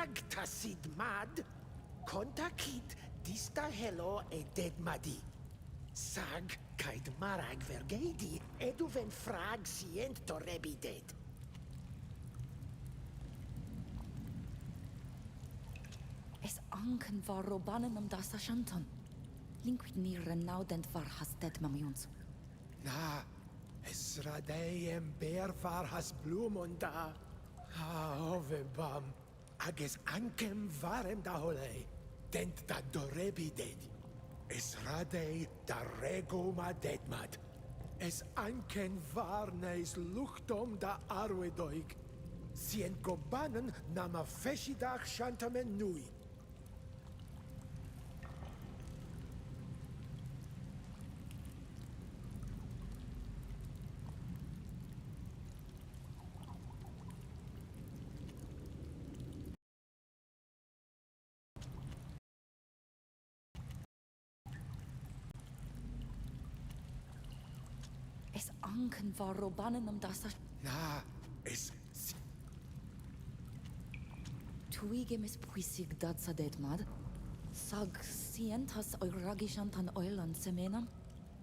Sag tasid mad, kontakit dista hello e dead madi. Sag kaid marag vergeidi, eduven frag sient torrebi dead. Es anken var robanen om dasa shantan. Linkwid ni renaudent var has dead mamjuns. Na, es radeiem ber var has blumunda. Ove bam, ages ankem varem da hole, dent da dorebi dead. Es radei da reguma deadmad. Es anken varneis luchtom da arwedoig. Sien gobanen nama feshidach shantamen nui. Es anken var robanen om dasa... Na, es... Tuigem es puisig dat sa dead mad. Sag sientas oiragi shantan oilan semenam.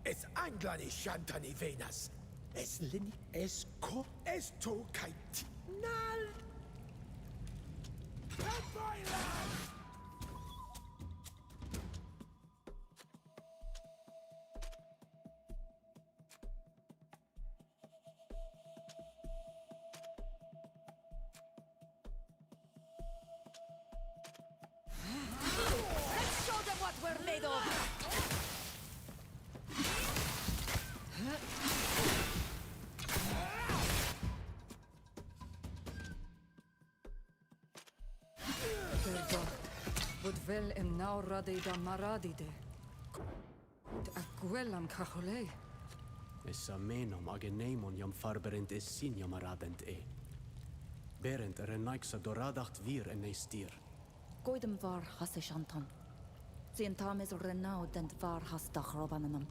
Es anglani shantani venas. Es lini... Es ko... Es to kaitinal... Kaboilan! Let's show them what we're made of! Would vel em now rade da maradide. Aquelam cajole. Essa menom agenemon jam farberent es sin jam aradent e. Berent renaiksa doradacht vir en stier. Goidem var hasse shantan. Sientames renaudent var has dach robanenam.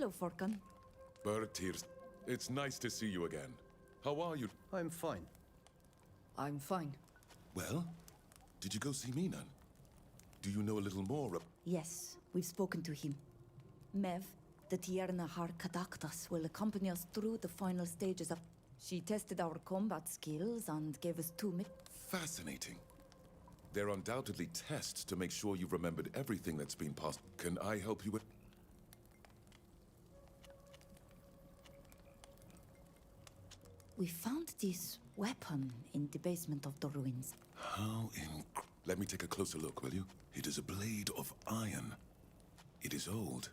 Hello, Forkan. Bertirs, it's nice to see you again. How are you? I'm fine. I'm fine. Well, did you go see Minan? Do you know a little more? Yes, we've spoken to him. Mev, the Tierna Har Kadaktas, will accompany us through the final stages of... She tested our combat skills and gave us 2 Fascinating. They're undoubtedly tests to make sure you've remembered everything that's been passed. Can I help you with... We found this weapon in the basement of the ruins. How in... Let me take a closer look, will you? It is a blade of iron. It is old.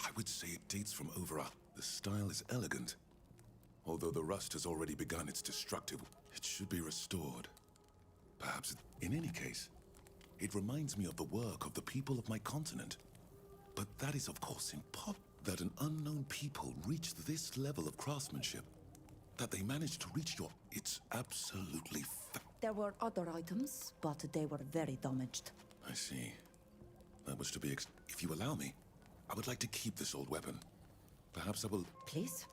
I would say it dates from over a... The style is elegant. Although the rust has already begun its destructive... It should be restored. Perhaps... In any case, it reminds me of the work of the people of my continent. But that is of course impossible. That an unknown people reached this level of craftsmanship. That they managed to reach your... It's absolutely There were other items, but they were very damaged. I see. That was to be If you allow me, I would like to keep this old weapon. Perhaps I will... Please?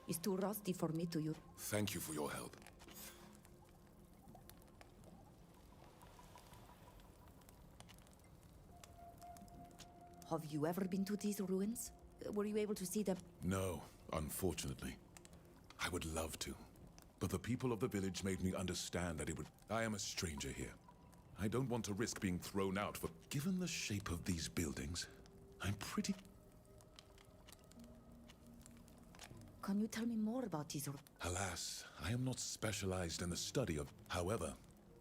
It's too rusty for me to use. Thank you for your help. Have you ever been to these ruins? Were you able to see them? No, unfortunately. I would love to. But the people of the village made me understand that it would... I am a stranger here. I don't want to risk being thrown out for... Given the shape of these buildings, I'm pretty... Can you tell me more about these Alas, I am not specialized in the study of... However,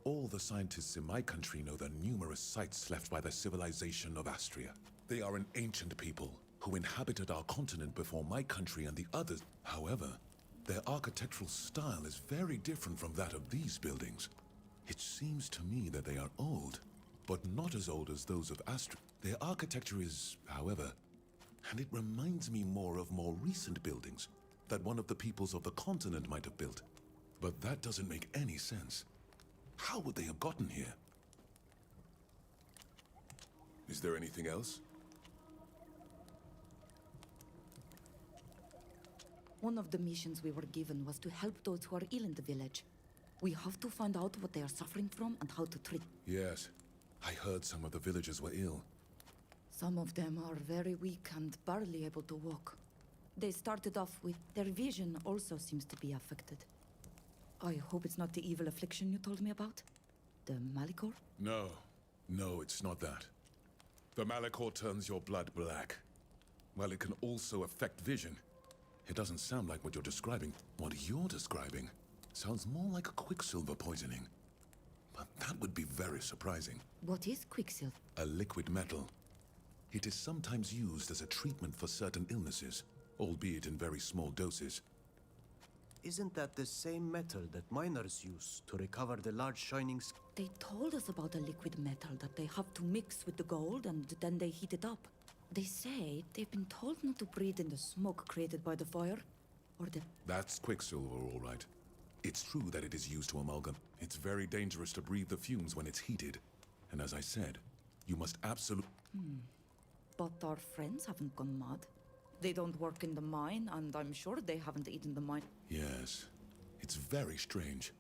all the scientists in my country know the numerous sites left by the civilization of Astria. They are an ancient people who inhabited our continent before my country and the others. However, their architectural style is very different from that of these buildings. It seems to me that they are old, but not as old as those of Astria. Their architecture is, however, and it reminds me more of more recent buildings that one of the peoples of the continent might have built. But that doesn't make any sense. How would they have gotten here? Is there anything else? One of the missions we were given was to help those who are ill in the village. We have to find out what they are suffering from and how to treat. Yes. I heard some of the villagers were ill. Some of them are very weak and barely able to walk. They started off with... Their vision also seems to be affected. I hope it's not the evil affliction you told me about? The Malicor? No, it's not that. The Malicor turns your blood black. While it can also affect vision, it doesn't sound like what you're describing. What you're describing sounds more like a quicksilver poisoning. But that would be very surprising. What is quicksilver? A liquid metal. It is sometimes used as a treatment for certain illnesses, albeit in very small doses. Isn't that the same metal that miners use to recover the large shining... They told us about a liquid metal that they have to mix with the gold and then they heat it up. They say they've been told not to breathe in the smoke created by the fire, or the... That's quicksilver, all right. It's true that it is used to amalgam. It's very dangerous to breathe the fumes when it's heated. And as I said, you must absolutely... But our friends haven't gone mad. They don't work in the mine, and I'm sure they haven't eaten the mine. Yes, it's very strange.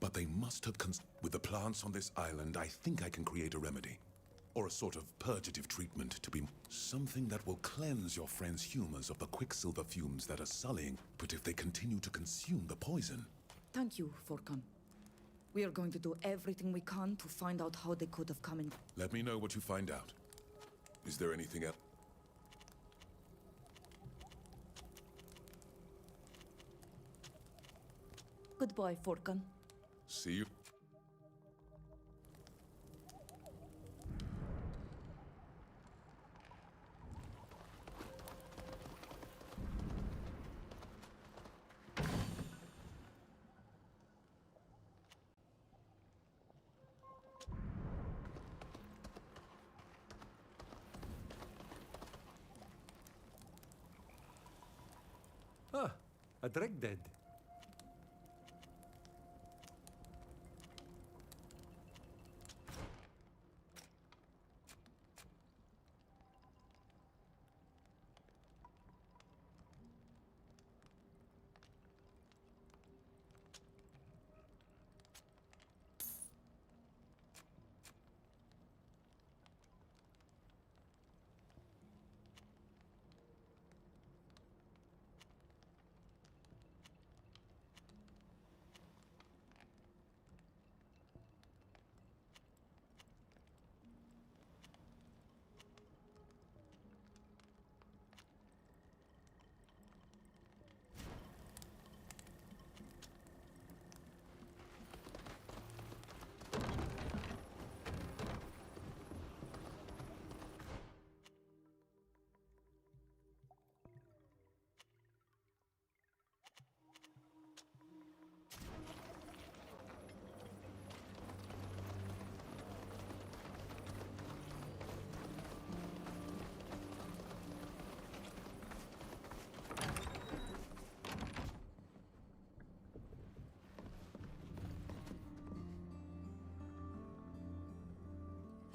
But they must have with the plants on this island, I think I can create a remedy. Or a sort of purgative treatment to be... Something that will cleanse your friend's humors of the quicksilver fumes that are sullying. But if they continue to consume the poison... Thank you, Forkan. We are going to do everything we can to find out how they could have come in. Let me know what you find out. Is there anything else? Goodbye, Forkan. See you. Ah, a dreg dead.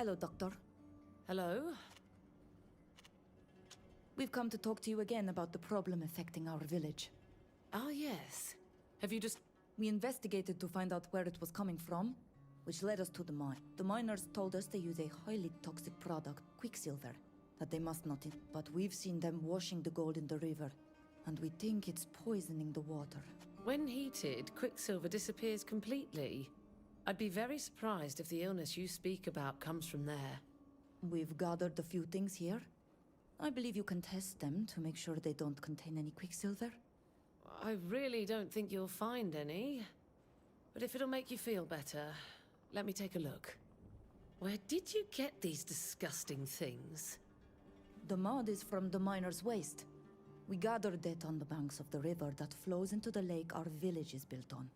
Hello, Doctor. Hello? We've come to talk to you again about the problem affecting our village. Ah, yes. Have you just... We investigated to find out where it was coming from, which led us to the mine. The miners told us they use a highly toxic product, quicksilver, that they must not but we've seen them washing the gold in the river, and we think it's poisoning the water. When heated, quicksilver disappears completely. I'd be very surprised if the illness you speak about comes from there. We've gathered a few things here. I believe you can test them to make sure they don't contain any quicksilver. I really don't think you'll find any. But if it'll make you feel better, let me take a look. Where did you get these disgusting things? The mud is from the miners' waste. We gathered it on the banks of the river that flows into the lake our village is built on.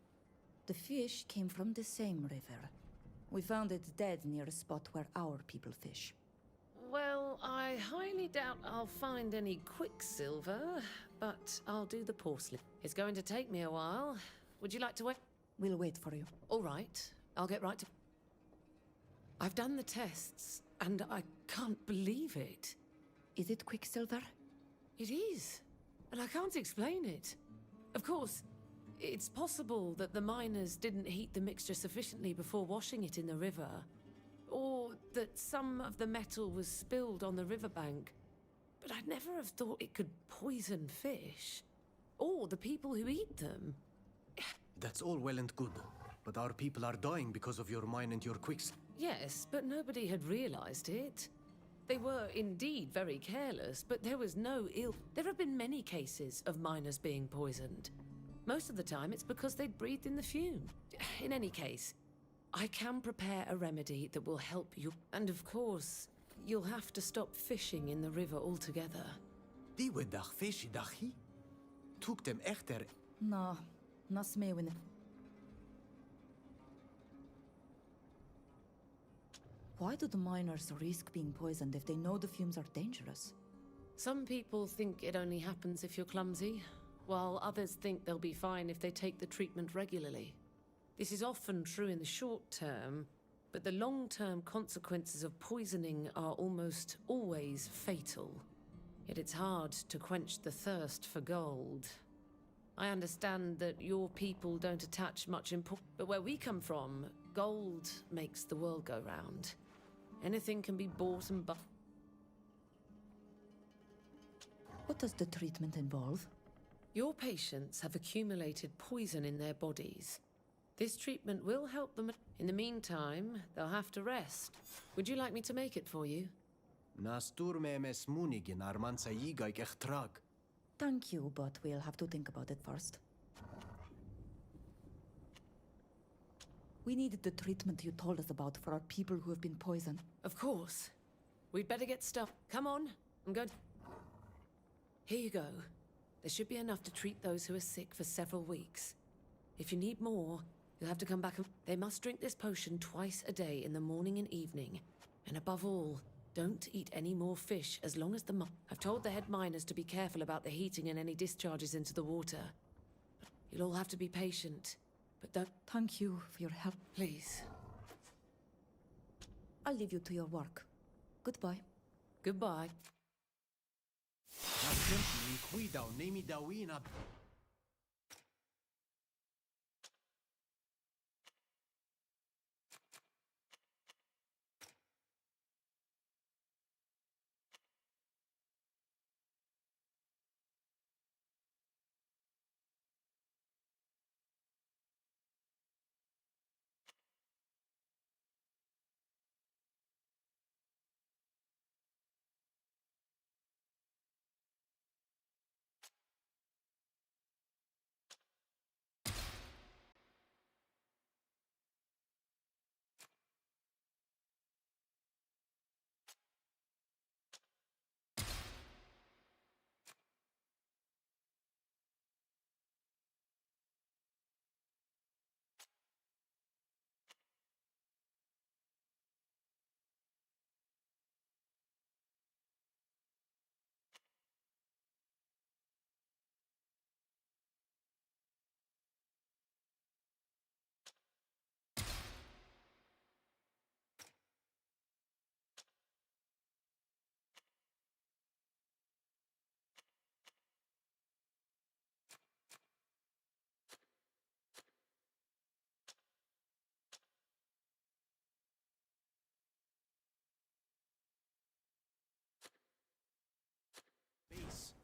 The fish came from the same river. We found it dead near a spot where our people fish. Well, I highly doubt I'll find any quicksilver, but I'll do the porcelain. It's going to take me a while. Would you like to wait? We'll wait for you. All right, I'll get right to... I've done the tests, and I can't believe it. Is it quicksilver? It is, and I can't explain it. Of course, it's possible that the miners didn't heat the mixture sufficiently before washing it in the river, or that some of the metal was spilled on the riverbank. But I'd never have thought it could poison fish, or the people who eat them. That's all well and good, but our people are dying because of your mine and your quicks. Yes, but nobody had realized it. They were indeed very careless, but there was no ill... There have been many cases of miners being poisoned. Most of the time, it's because they'd breathed in the fume. In any case, I can prepare a remedy that will help you. And of course, you'll have to stop fishing in the river altogether. Die we dag vis dachi? Took them echter. No, nas meewin. Why do the miners risk being poisoned if they know the fumes are dangerous? Some people think it only happens if you're clumsy, while others think they'll be fine if they take the treatment regularly. This is often true in the short term, but the long-term consequences of poisoning are almost always fatal. Yet it's hard to quench the thirst for gold. I understand that your people don't attach much importance, but where we come from, gold makes the world go round. Anything can be bought and bought. What does the treatment involve? Your patients have accumulated poison in their bodies. This treatment will help them. In the meantime, they'll have to rest. Would you like me to make it for you? Nastur me mes munigin armansa yigaik echtrag. Thank you, but we'll have to think about it first. We needed the treatment you told us about for our people who have been poisoned. Of course. We'd better get stuff. Come on, I'm going to... Here you go. There should be enough to treat those who are sick for several weeks. If you need more, you'll have to come back and... They must drink this potion twice a day in the morning and evening. And above all, don't eat any more fish as long as the... I've told the head miners to be careful about the heating and any discharges into the water. You'll all have to be patient, but don't... Thank you for your help. Please. I'll leave you to your work. Goodbye. Goodbye. Nastim cuidao nemi dawina.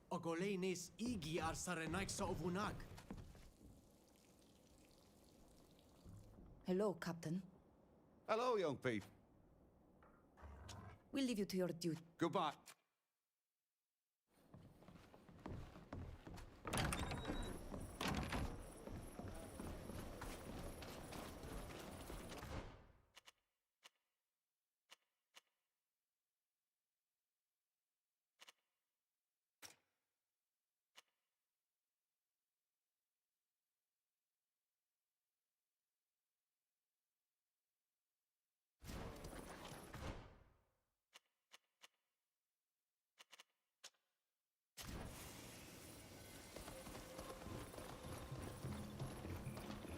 Ogolenis igi ar sarenaiksa ovunag. Hello, Captain. Hello, young Pete. We'll leave you to your duty. Goodbye.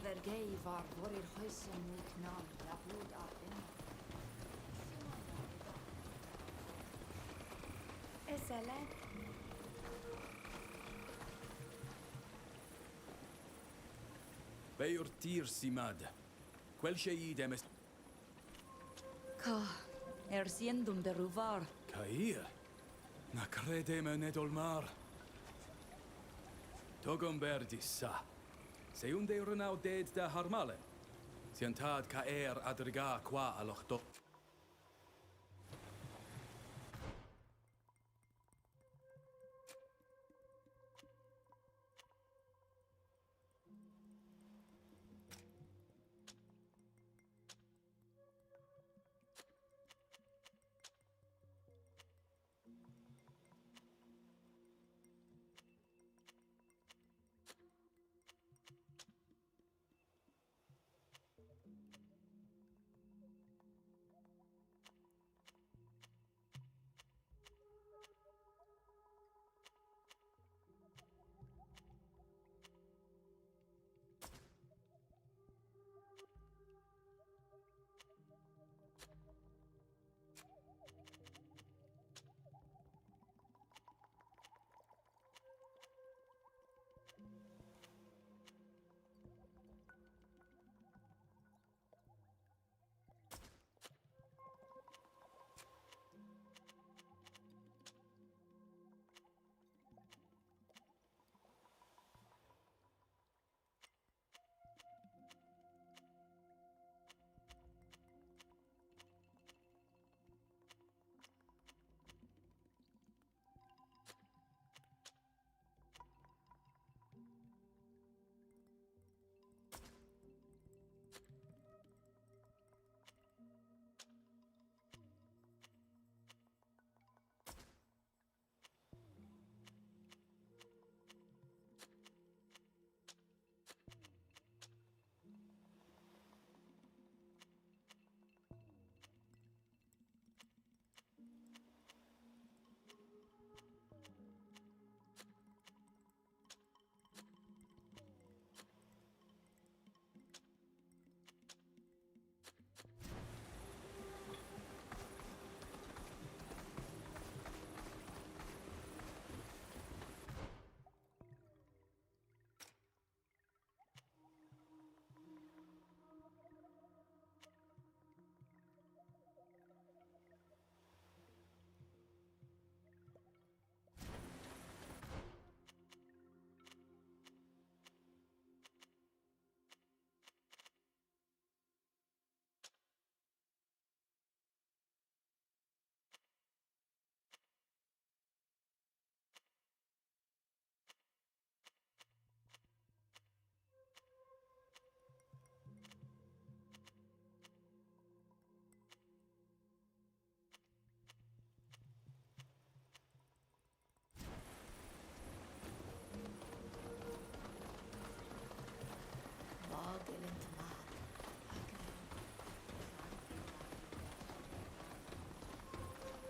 Vergei var vorir huisen miknam la blod apen. Esele. Bejur tir simad. Quel sheyid emes... Ka, siendum beruvar. Kair. Na crede me nedolmar. Togum berdissa. Se un de renau ded da harmale. Siantad ka adriga qua alochto.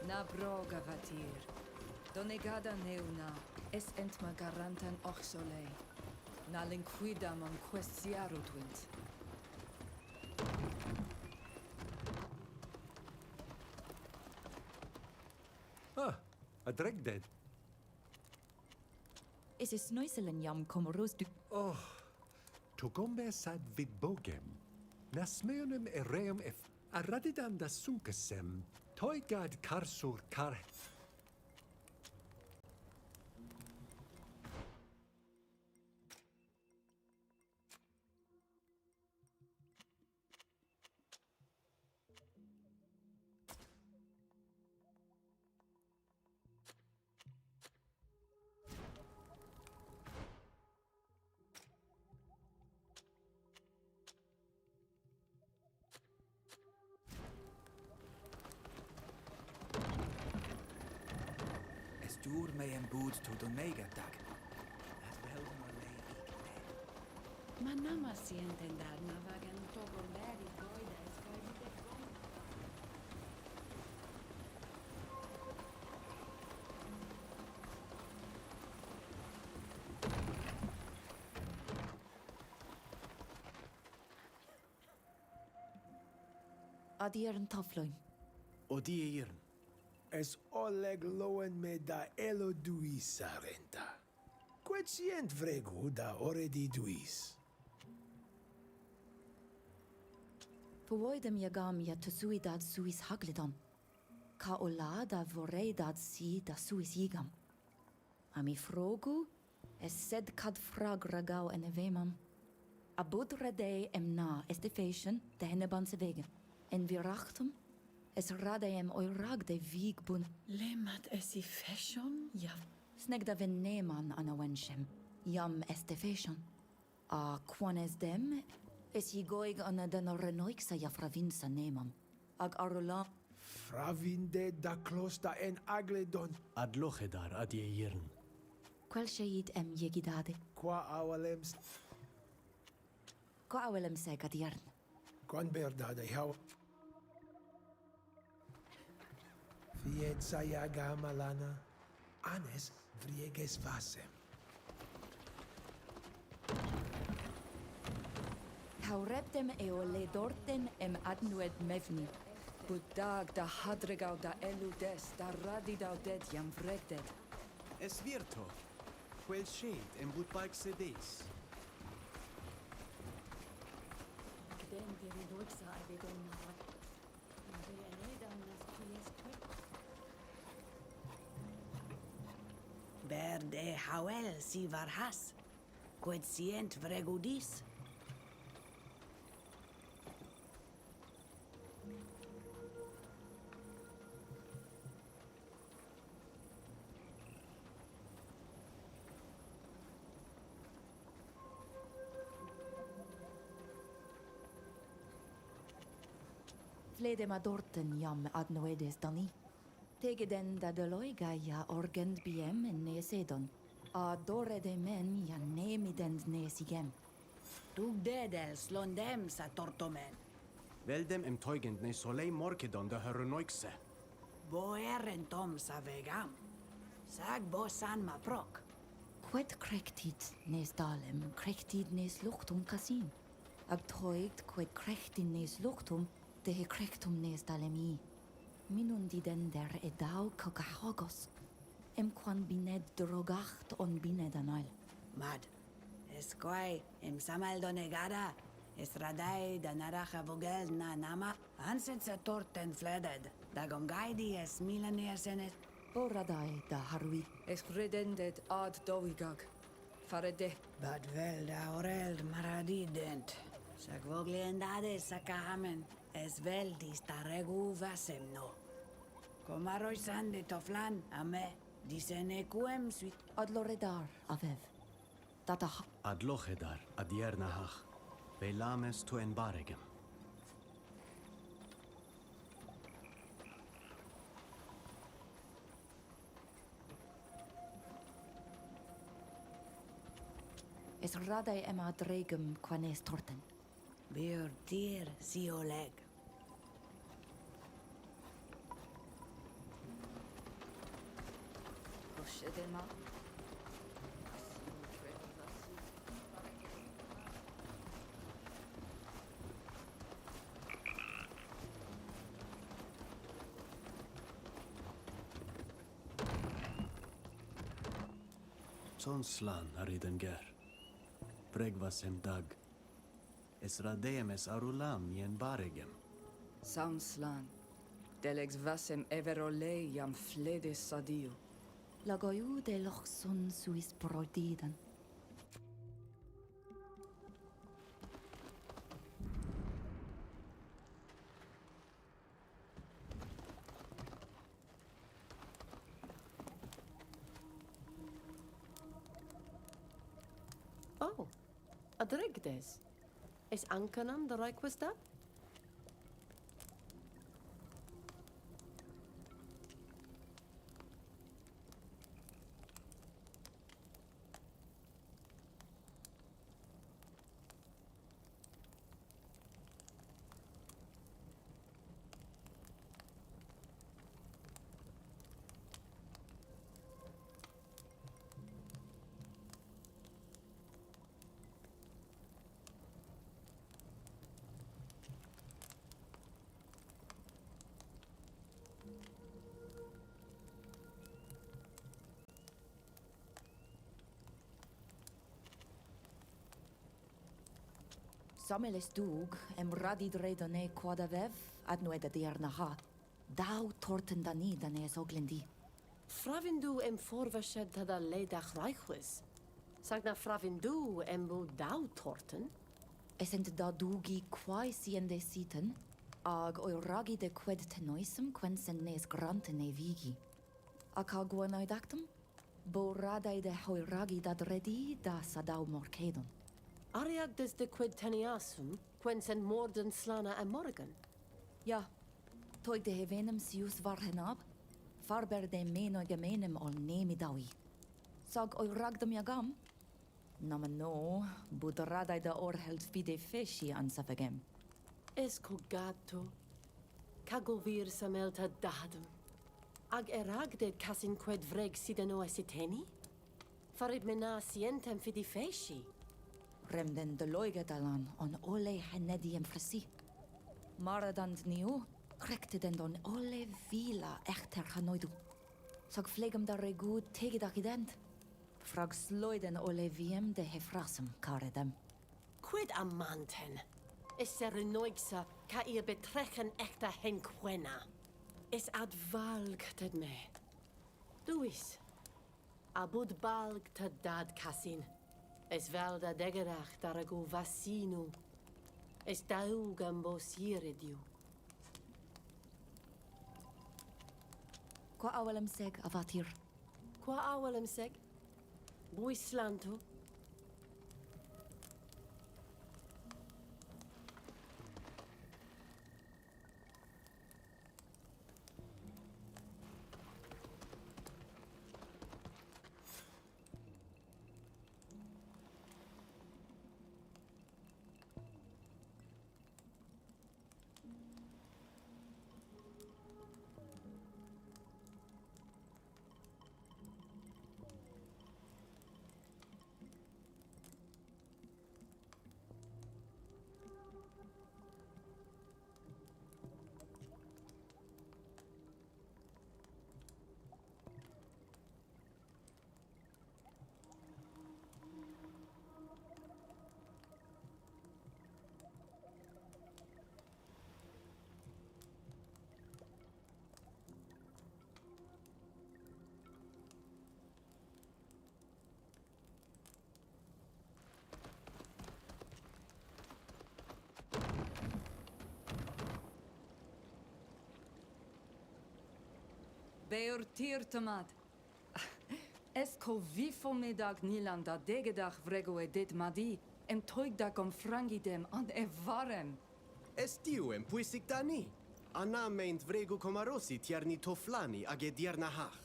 Na broga vatir. Donegada neuna, es entma garantan och solei. Na linquidam am questiarut wint. Ah, a dreg dead. Is es snoiselen jam komoros du... Oh, togombe sad vid bogem. Nasmeonem ereum ef aradidan da sunkesem. Toigad karsur kar... door mee en boot to de negerdag. Dat wel maar leeg. Manama sienten dar navagan togo leri goida escoide de gom. Adier tafloin. O die hier. Es oleg loen me da elo duis sarenta. Quetient vregu da oredi duis. Verwoidem jagam ja tusuidad suis haglidon. Ka ola da voreidad si da suis jigam. Ami frogu, es sed kad frag ragau en evemam. Abud redei em na estifation de henneban se wegen. En virachtum, es radeem oirag de vigbun. Lemat esi fashion? Ja. Sneg da ven neman ana wenshem, jam estifation. A quanes dem, es goig ana den renoixa ja fravinsa nemam. Ag arula, Fravinde da klosta en agledon. Adlochedar adie jirn. quel sheid em jegidade. Qua awalems. Ko awelem seg adiern. Quan berdade hau. Fietza jaga malana. Anes vrieges vasem. Haureptem eole dorten em adnued mevni. Budag da hadregau da eludes da radidau dead jam vregded. Es virto. Quel shade en bootbike sedes. Den diri noixa avedon nahat. Berde hawel si varhas. Quod sient vregudis. Flede ma dorten jam adnoedes dani. Tege den da deloiga ja orgend biem en nesedon. A dore de men ja nemidend nesigem. Tug dedels londem sa tortomen. Veldem em teugend ne solei morkedon de herrenoikse. Bo eren tom sa vegam. Sag bo san ma prok. Quet crechtit nes dalem, crechtit nes luchtum casin. Ag toigt quet crechtin nes luchtum, de he crechtum nes dalemi. Minun den der edau cogahogos. Em quan bined drogacht on bined anail. Mad. Esquai em samal donegada. Es radai da naracha vogel na nama. Anset sa torten fleded. Da gomgaidi es milaneers en es. Oradai da harui. Es redendet ad dovigag. Farede. Bad vel da oreld maradident. Sag vogliendade sa kahamen. Es vel dis ta regu vasem no. Comaroi san de toflan a me. Disene quem suit. Ad loredar avev. Data Adlochedar adiernahach. Velames tu en baregem. es radai ema dregem quanes torten. Bir tir si oleg. Roshedema. Son slan ariden ger. Pregvasem dag. Es radeem es arulam yen baregem. Soundslan. Delex vasem everole jam flede sadio. Lagoiu de lochsun suis brodiden. Oh, adregdes. Es ankanan de requesta? Sameles dug, radid redone quadavev, adnueda diarnaha. Dau torten dani dane es oglendi. Fravindu forvershed tada ledach reichwis. Sagna fravindu bu dau torten? Esent da dugi quai siende siten, ag oiragi de qued tenoisum quensen nes grante ne vigi. Aka guanoidactum? Bo radai de hoiragi da dredi da sadau morcedon. Ariag des de quid teniasum, quensen morden slana a morgan? Ja, toig de hevenum sius varhenab, farber de meno gemenem ol nemi dawi. Sag oiragdum jagam? Namen no, bud radai de orheld fide feshi ansafegem. Esco gato, cagovir samelta dadum. Ag eragded casin qued vreg sideno esiteni? Farid mena sientem fidi feshi. Remden de loigadalan on ole henedium fresi. Maradand niu, krekte don ole vila echter hanoidu. Sag flegem da regu tegedakident. Frag sloiden ole wiem de hefrasum karedem. Quid amanten? Is serenoigsa ca ihr betrechen echter henquena. Is ad valg ted me. Duis. Abud balg ted dad casin. Es valda degerach daragu vassinu. Es daugam bos iridiu. Qua awalem seg avatir. Qua awalem seg? Buislanto? Beor tir tomad. Esco vifo medag nilan da degedach vrego dit madi, toig da com frangidem an varem. Estiu puisic dani. Anna meint vrego comarosi tierni toflani age diernahach.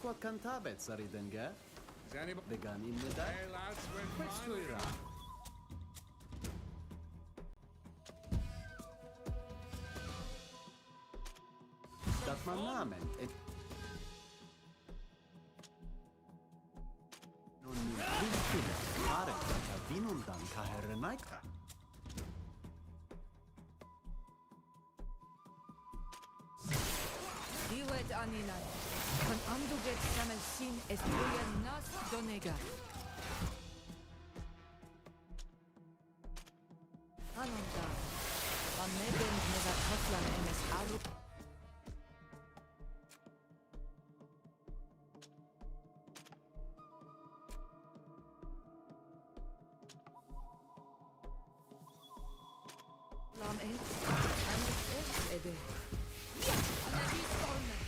Qua cantabet saridenge? Is anybody... Begani mida? Hey, lads, we're finally... Questuira. Dat man namen. Non mi kristile. Are ka vinundan ka herrenaika. Diwet aninan. Kan anduget samelsin estuya nas donega. Anunda. Van neben mega koflan emes aru. Lam et. Anders et ede. Analyse formen.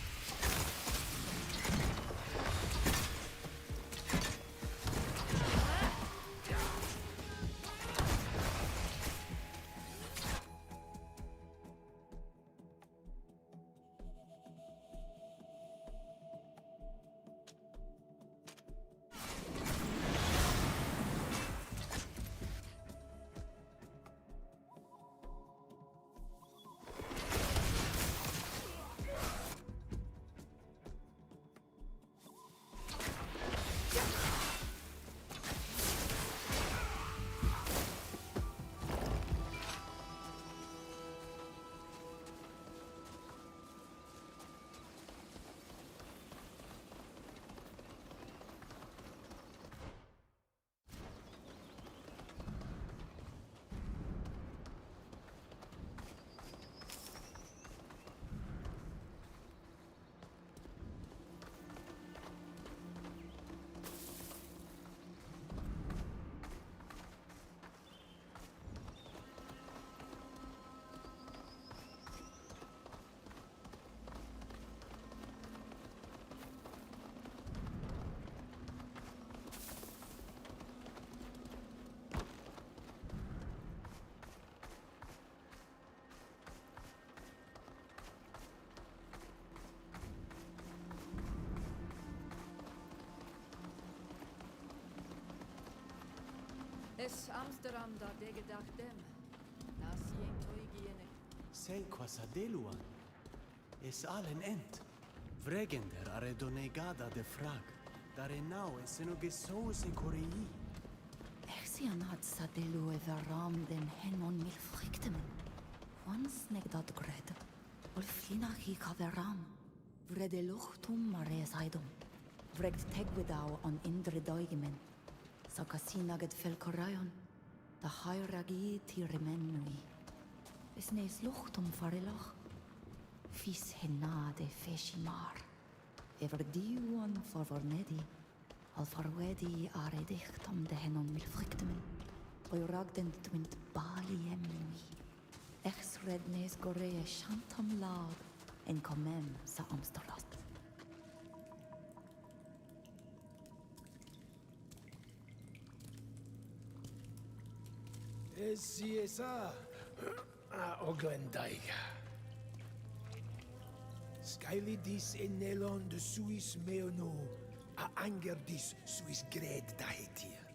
Es Amsterdam da de gedacht dem. Nas jen toigiene. Se quasadeluan. Es allen ent. Vregender are donegada de frag. Dare nau es eno gesose korei. Ersian had sadelu everam den henon mil friktemen. Ons negdat gred. Olfina hi kaveram. Vrede luchtum mare saidum. Vregt tegwedau on indre doigimen. Sakasina get felkorayon. Da hairagi tirimenui. Es nes luchtum farilach. Fis henade feshimar. Ever diuan forvornedi. Al farwedi are dichtam de henon mil friktemen. Oiragden twint bali emnui. Echs rednes gorea shantam lag. En komem sa Amsterdam. Siesa Oglendaiga. Skylidis enelon de Suis meono a angerdis Suis gred dahetir.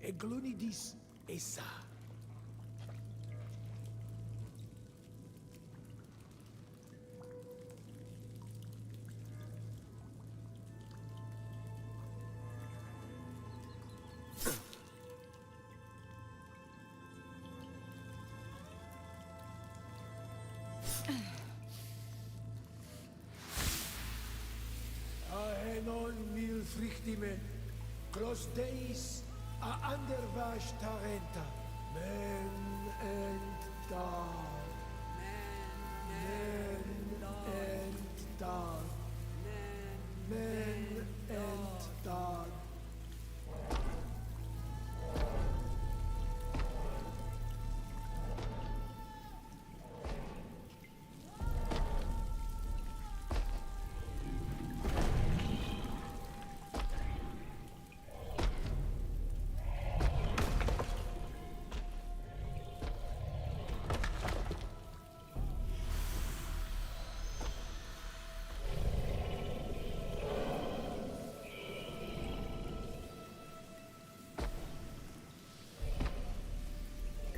Eglunidis esa. Non mil frichtime, clos deis a andervash tarenta, men and dog, men and dog, men and dog.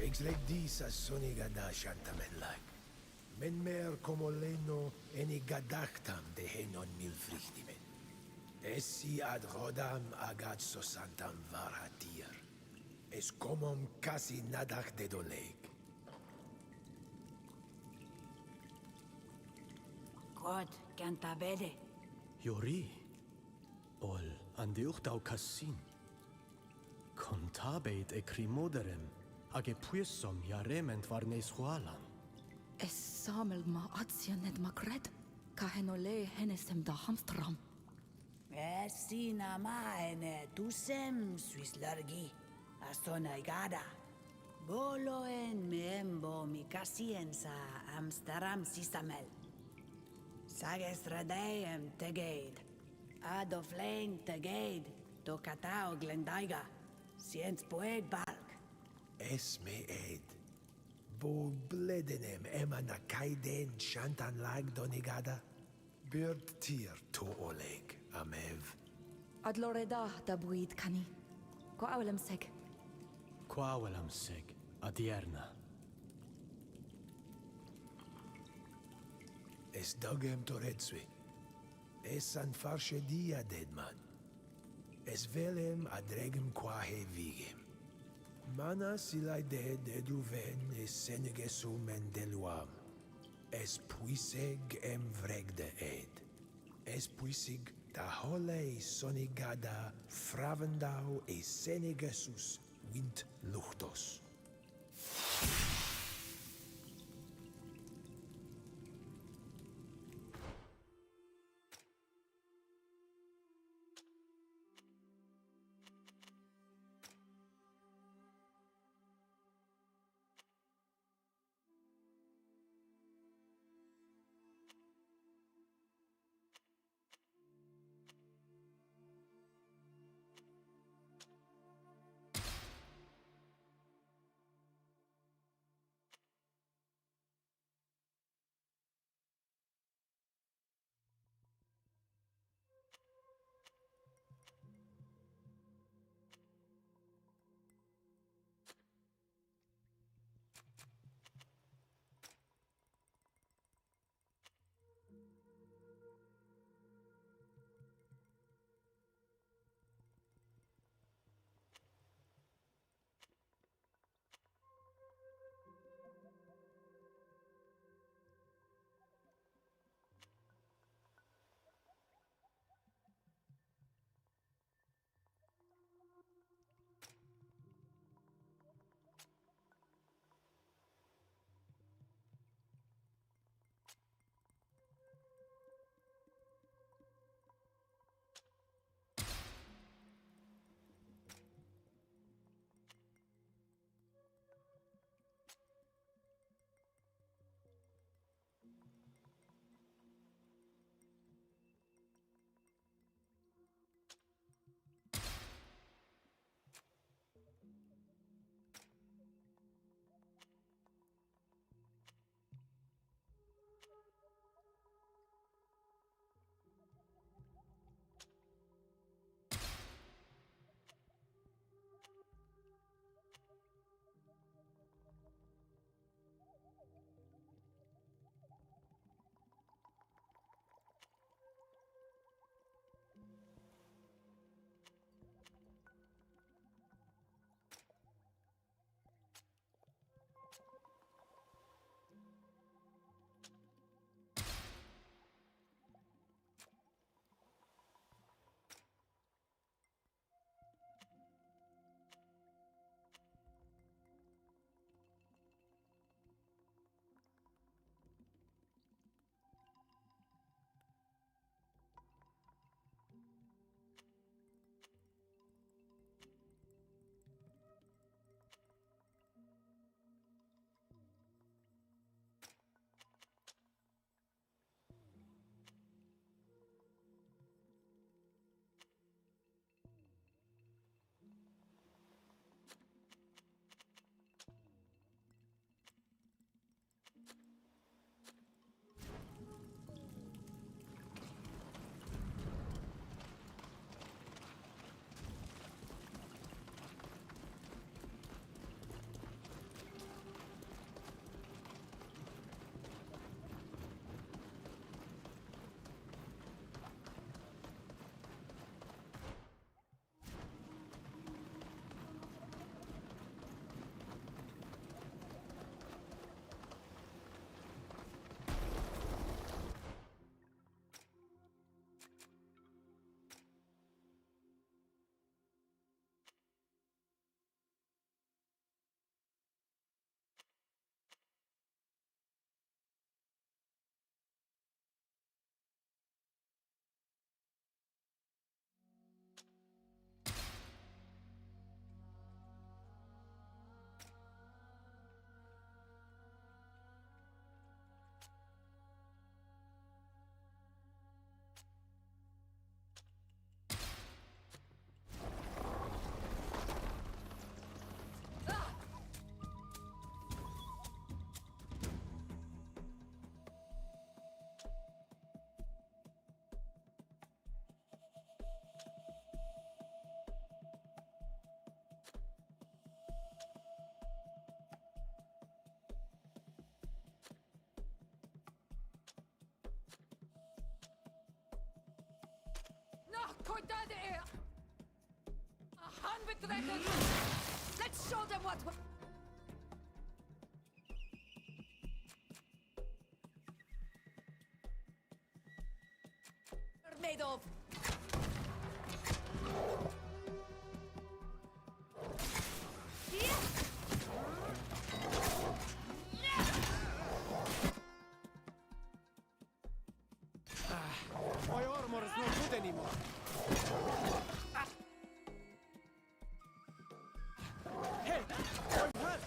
Exlegdisa sonigada shantamellag. Men mer como leno enigadachtam de henon milfrichtimen. Essi ad rodam agad sosantam varatir. Es comom casi nadach de doleg. God, canta vede. Yori. Ol andiuchtau cassin. Contabeit e crimoderem, age puissom jarement varnes hualam. Es samel ma atsien ed ma gred. Kahenole henesem da hamstram. Sina maene tusem suis largi. Astona igada. Boloen meembo mi casienza amstaram sisamel. Sages radeem tegeid. Adoflein tegeid. Tocatao glendaiga. Siens poeg balk. Es me ed. Bo bledenem emana kaiden shantan lag donigada. Bird tier to oleg, amev. Ad loreda da buid cani. Go awelem seg. Quavelam seg, adierna. Es dogem toretsui. Es an farsche dia deadman. Es velem adregem quahe vigem. Mana silai dead eduven es senegesum en deluam. Es puiseg em vregde ed. Es puisig da holei sonigada fravendau e senegesus wint luchtos. Let's show them what we're made of. My armor is no good anymore. Hey, I'm hurt!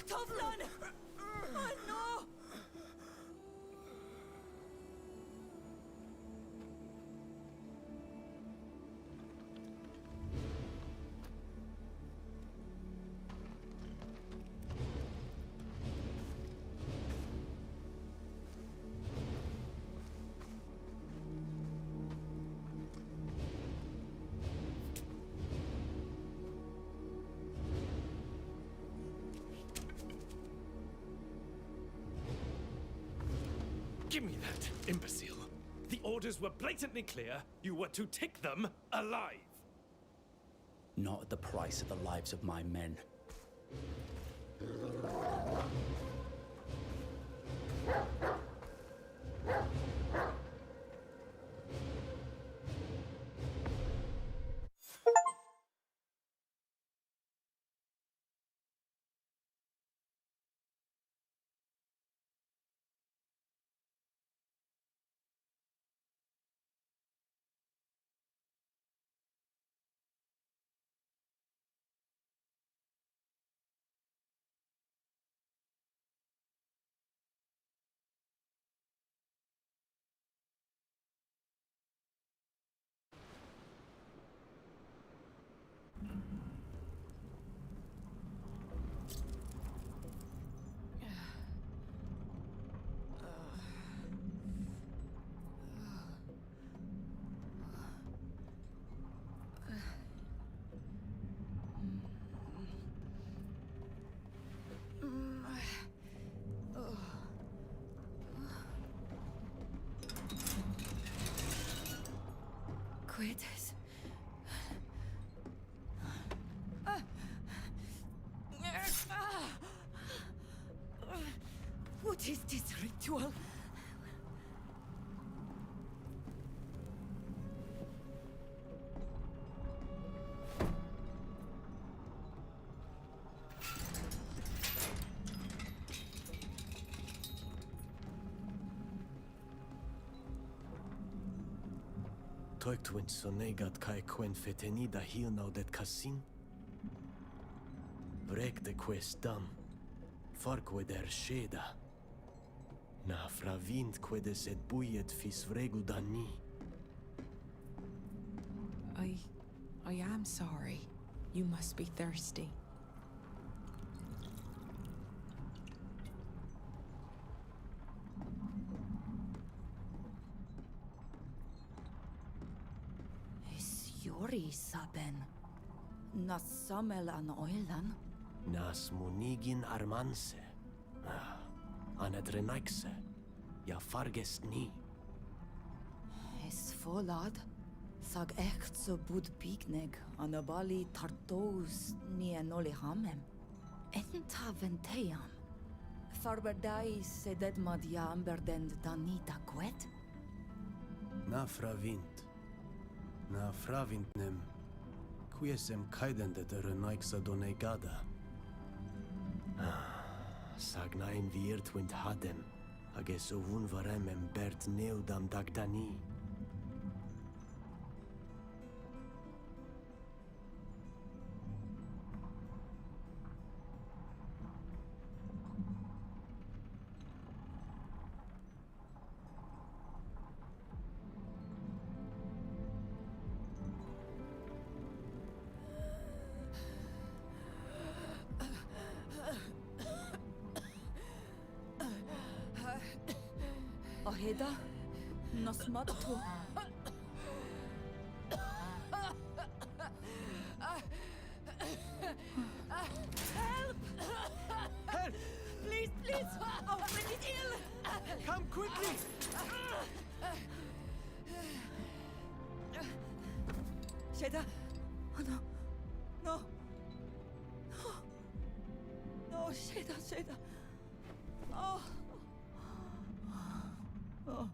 Tovlan! Oh no! Give me that, imbecile. The orders were blatantly clear. You were to take them alive. Not at the price of the lives of my men. Quedes. What is this ritual? Toiktwin sonegat kai quen fetenida hil naudet cassin? Vrek de quest dam, farque der sheda. Na fravint quedes et buiet fis vregu dani. I am sorry. You must be thirsty. Yori saben. Nas samel an oilan. Nas munigin armanse. Anet renaikse. Ja fargest ni. Es volad. Sag echt so bud bigneg. Anabali tartos ni enoli hamem. Enta venteiam. Farberdai sedet madia amberdend danita quet? Na fravint. Na fravintnem. Quiesem caidende de renaixa donegada. Sagna in virtwint hadem. Ages ovun varemem bert neudam dagdani. Aheda? Nasmattu? Help! Help! Please, please! Our friend is ill! Come quickly! Sheda? Oh, no. No. No. No, Sheda, Sheda. Oh. Oh.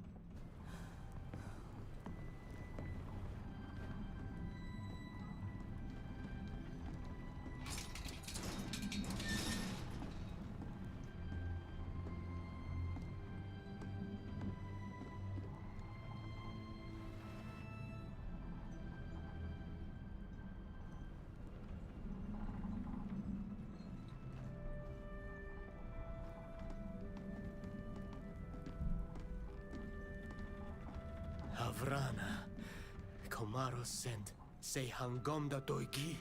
Havrana. Komaros sent. Se hangomda doigi.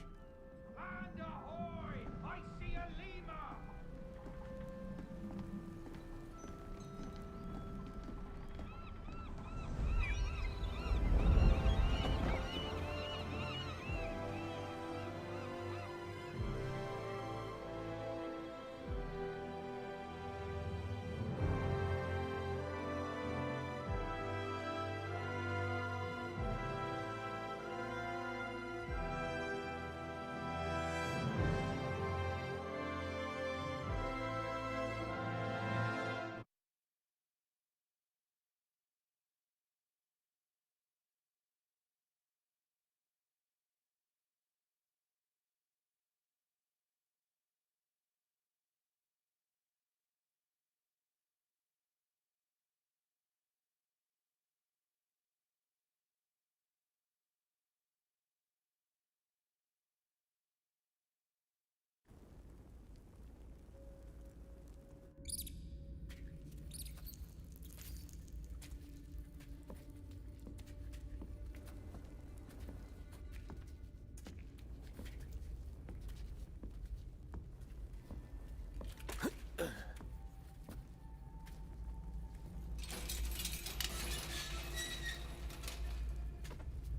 And ahoy! I see a lemur!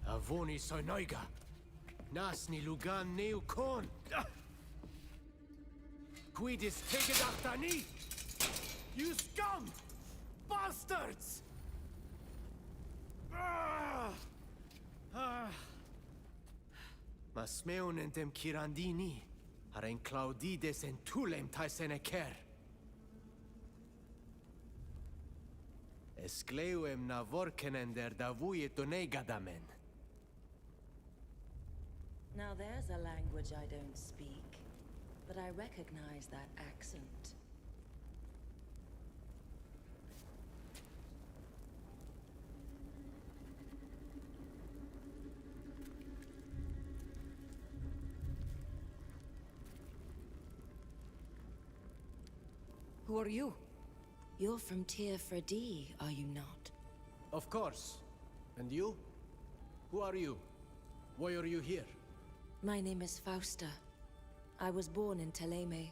Avoni sonoiga. Nasni lugan neu kon. Quidis tegedachtani. You scum! Bastards! Nasmeon entem kirandini, haren claudides en tulem taiseneker. Escleuem navorkenender davuit donegadamen. Now there's a language I don't speak, but I recognize that accent. Who are you? You're from Tyr Fredi, are you not? Of course. And you? Who are you? Why are you here? My name is Fausta. I was born in Teleme,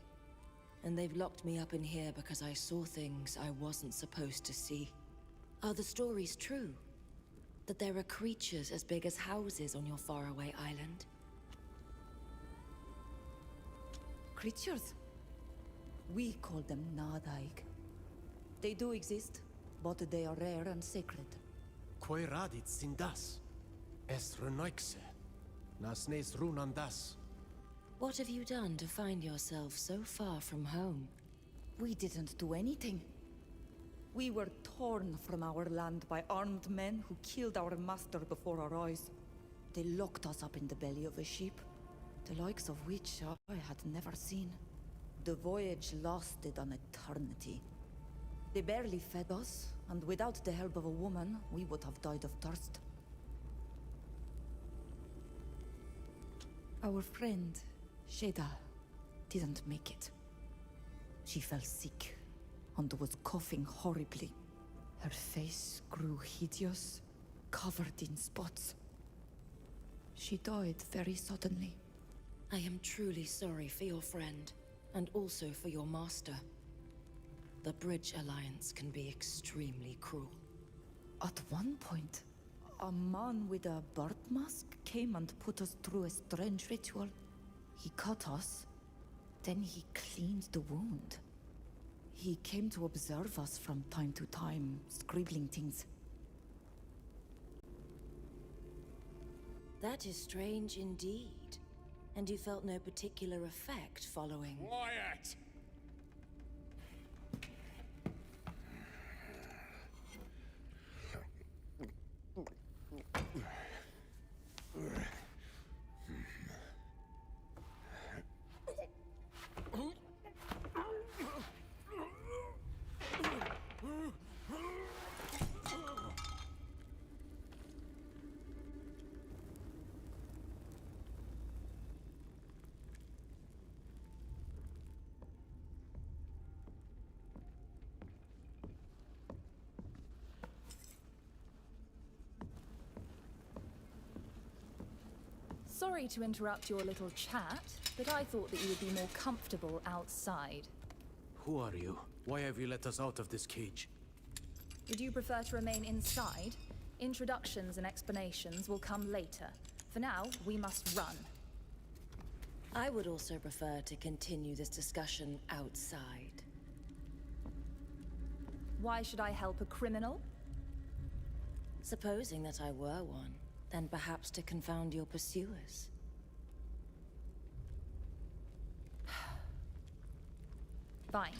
and they've locked me up in here because I saw things I wasn't supposed to see. Are the stories true? That there are creatures as big as houses on your faraway island? Creatures? We call them Nadaig. They do exist, but they are rare and sacred. Quae radit sindas? Es runoixe. Nasnes runandas. What have you done to find yourself so far from home? We didn't do anything. We were torn from our land by armed men who killed our master before our eyes. They locked us up in the belly of a ship, the likes of which I had never seen. The voyage lasted an eternity. They barely fed us, and without the help of a woman, we would have died of thirst. Our friend, Sheda, didn't make it. She fell sick, and was coughing horribly. Her face grew hideous, covered in spots. She died very suddenly. I am truly sorry for your friend, and also for your master. The Bridge Alliance can be extremely cruel. At one point, a man with a bird mask came and put us through a strange ritual. He cut us, then he cleaned the wound. He came to observe us from time to time, scribbling things. That is strange indeed. And you felt no particular effect following... Quiet! Sorry to interrupt your little chat, but I thought that you would be more comfortable outside. Who are you? Why have you let us out of this cage? Would you prefer to remain inside? Introductions and explanations will come later. For now, we must run. I would also prefer to continue this discussion outside. Why should I help a criminal? Supposing that I were one, then perhaps to confound your pursuers. Fine.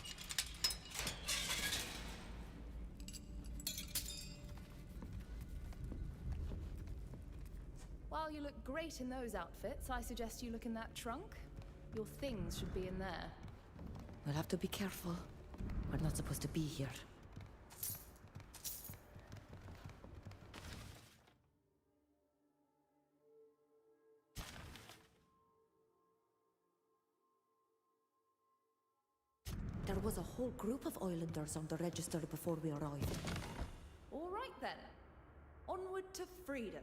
While you look great in those outfits, I suggest you look in that trunk. Your things should be in there. We'll have to be careful. We're not supposed to be here. There was a whole group of islanders on the register before we arrived. All right then. Onward to freedom.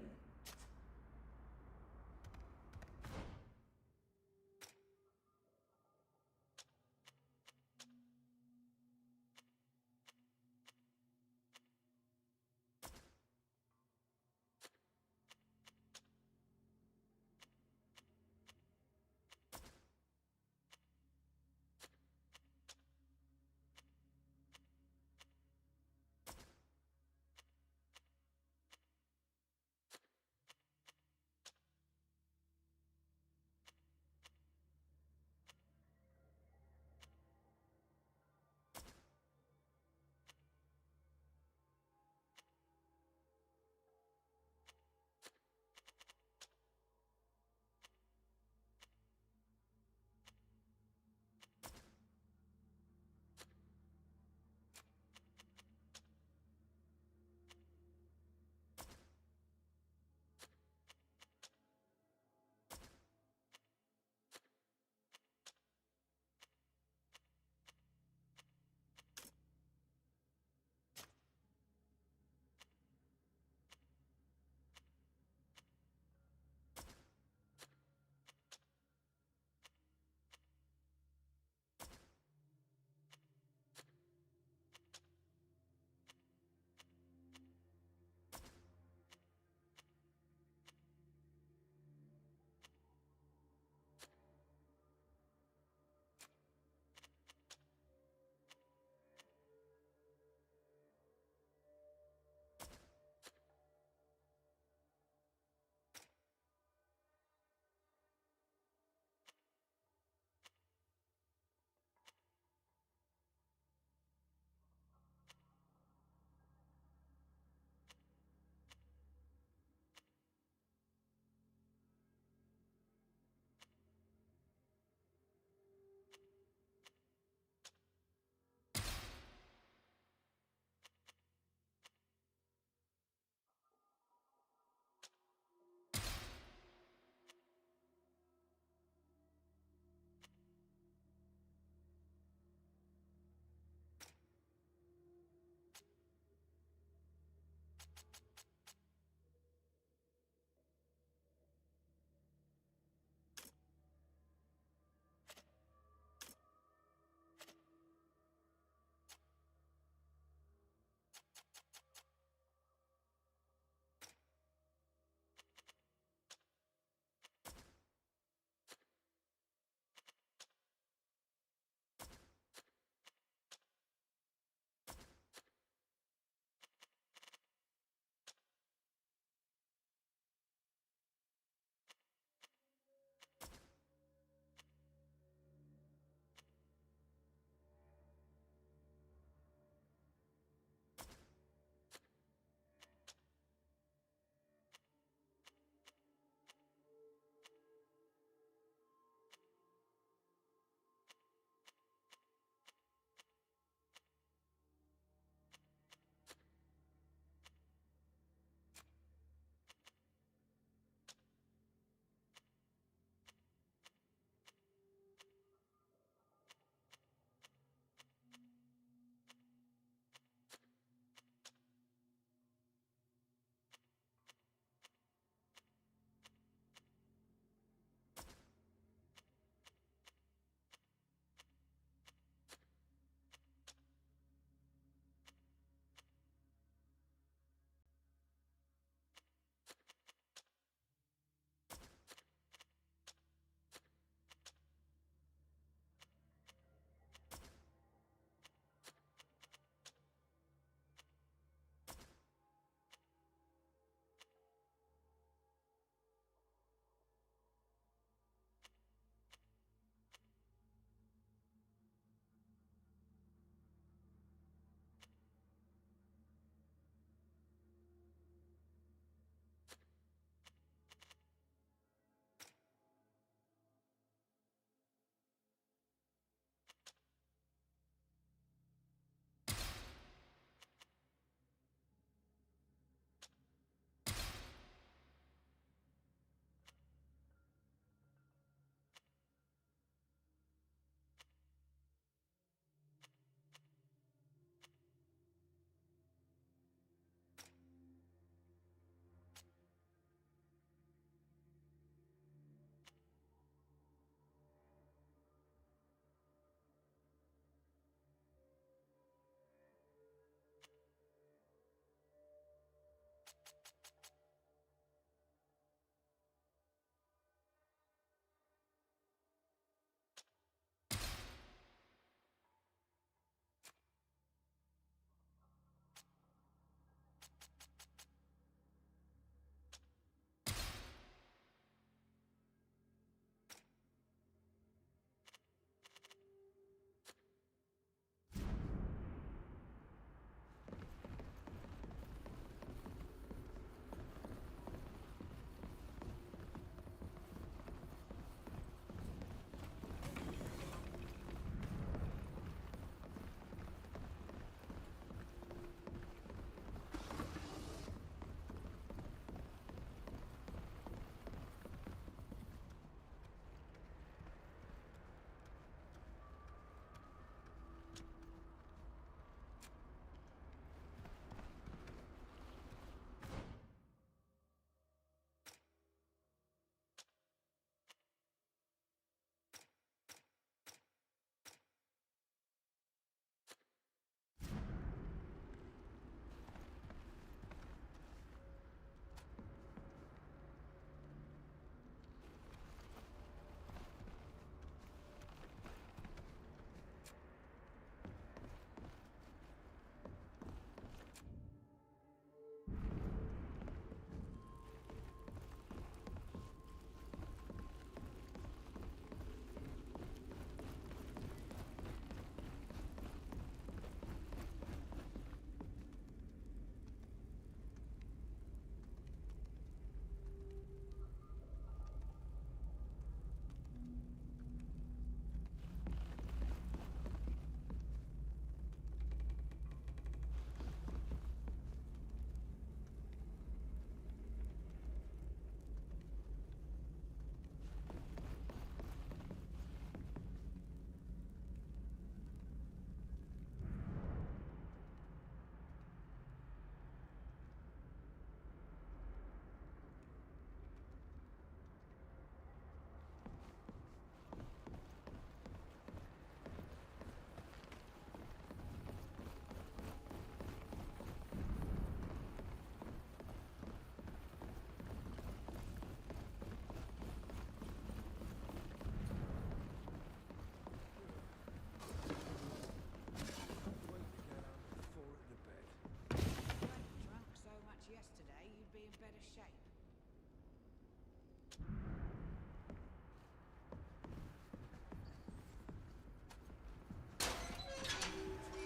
Yesterday, you'd be in better shape.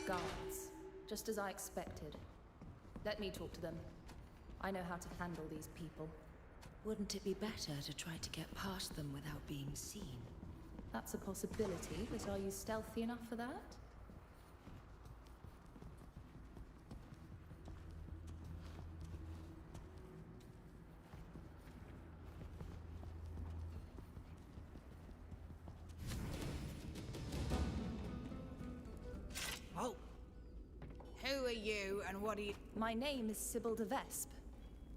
Guards. Just as I expected. Let me talk to them. I know how to handle these people. Wouldn't it be better to try to get past them without being seen? That's a possibility, but are you stealthy enough for that? Oh! Who are you and what are you... My name is Sybil de Vespe.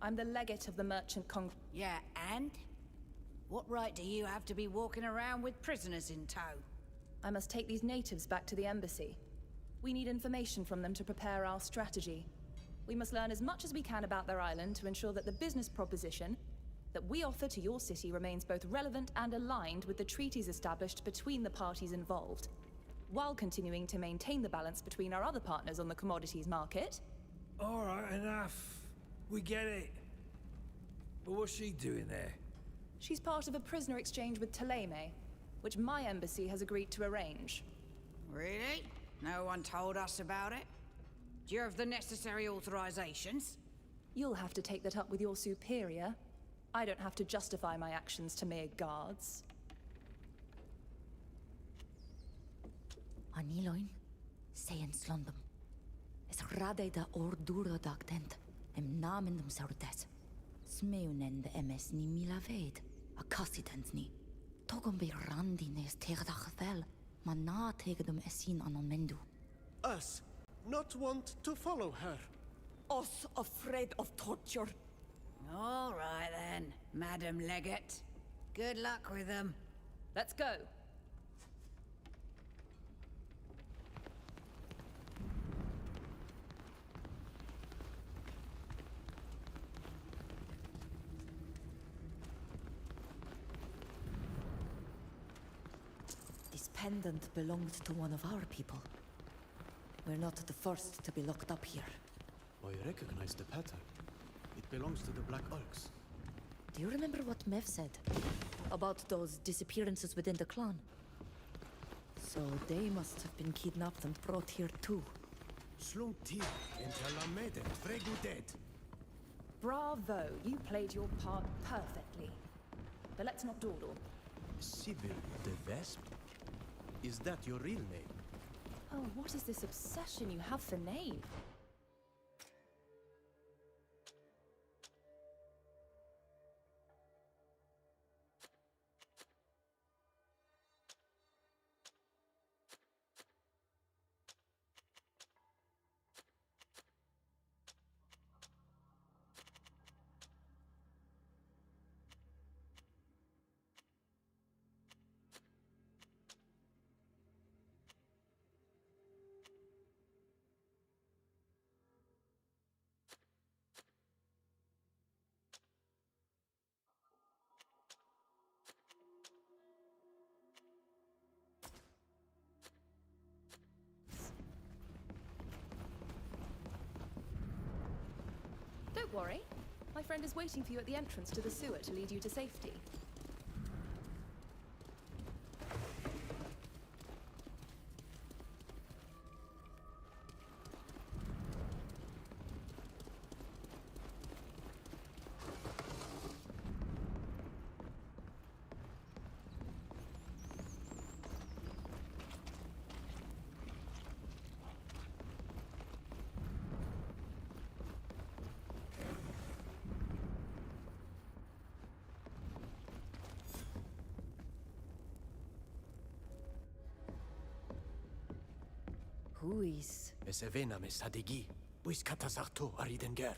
I'm the legate of the Merchant Yeah, and? What right do you have to be walking around with prisoners in tow? I must take these natives back to the embassy. We need information from them to prepare our strategy. We must learn as much as we can about their island to ensure that the business proposition that we offer to your city remains both relevant and aligned with the treaties established between the parties involved, while continuing to maintain the balance between our other partners on the commodities market. All right, enough. We get it. But what's she doing there? She's part of a prisoner exchange with Thélème, which my embassy has agreed to arrange. Really? No one told us about it? Do you have the necessary authorizations? You'll have to take that up with your superior. I don't have to justify my actions to mere guards. Aniloin, seien slondum. Es rade da orduro dagtent, namendum saurdes. Smeunen de MS ni milaveid, a cassidens ni. Togum be randi nes tegdach vel, man na tegdum esin anomendu. Us not want to follow her. Us afraid of torture. All right then, Madam Legate. Good luck with them. Let's go. pendant belonged to one of our people. We're not the first to be locked up here. I recognize the pattern. It belongs to the Black Orcs. Do you remember what Mev said? About those disappearances within the clan? So they must have been kidnapped and brought here too. Slumti and Talamede, Vregu dead. Bravo, you played your part perfectly. But let's not dawdle. Sibyl the Vesp? Is that your real name? Oh, what is this obsession you have for name? Don't worry. My friend is waiting for you at the entrance to the sewer to lead you to safety. Who is? Esevena me sadigi. Buis katasarto aridenger.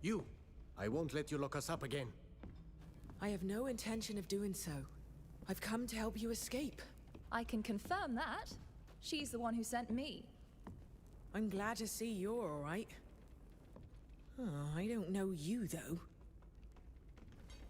You! I won't let you lock us up again. I have no intention of doing so. I've come to help you escape. I can confirm that. She's the one who sent me. I'm glad to see you're all right. Oh, I don't know you, though.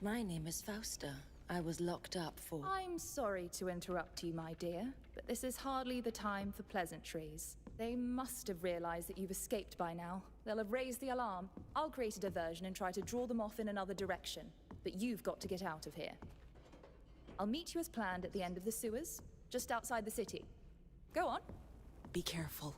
My name is Fausta. I was locked up for... I'm sorry to interrupt you, my dear, but this is hardly the time for pleasantries. They must have realized that you've escaped by now. They'll have raised the alarm. I'll create a diversion and try to draw them off in another direction. But you've got to get out of here. I'll meet you as planned at the end of the sewers, just outside the city. Go on. Be careful.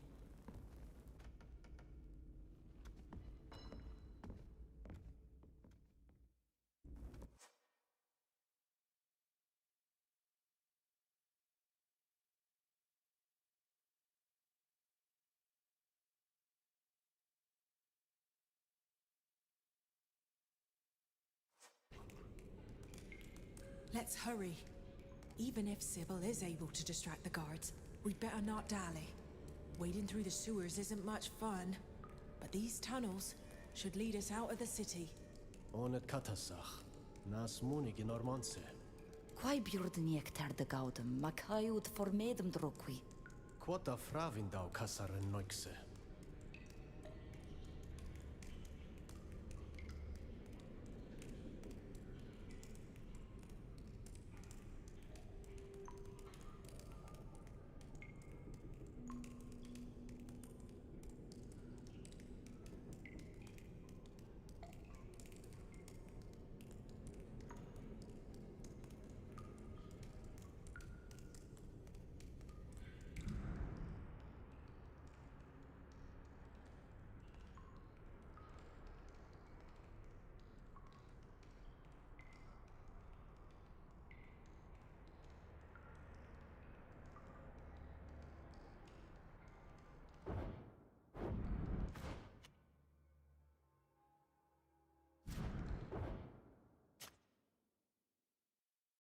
Let's hurry. Even if Sybil is able to distract the guards, we'd better not dally. Wading through the sewers isn't much fun, but these tunnels should lead us out of the city. Onet katasach. Nas munig in ormonse. Quai bjurden jekter de gaudem, ma kaiut formedem drokwi. Quota fravindau kasaren noikse.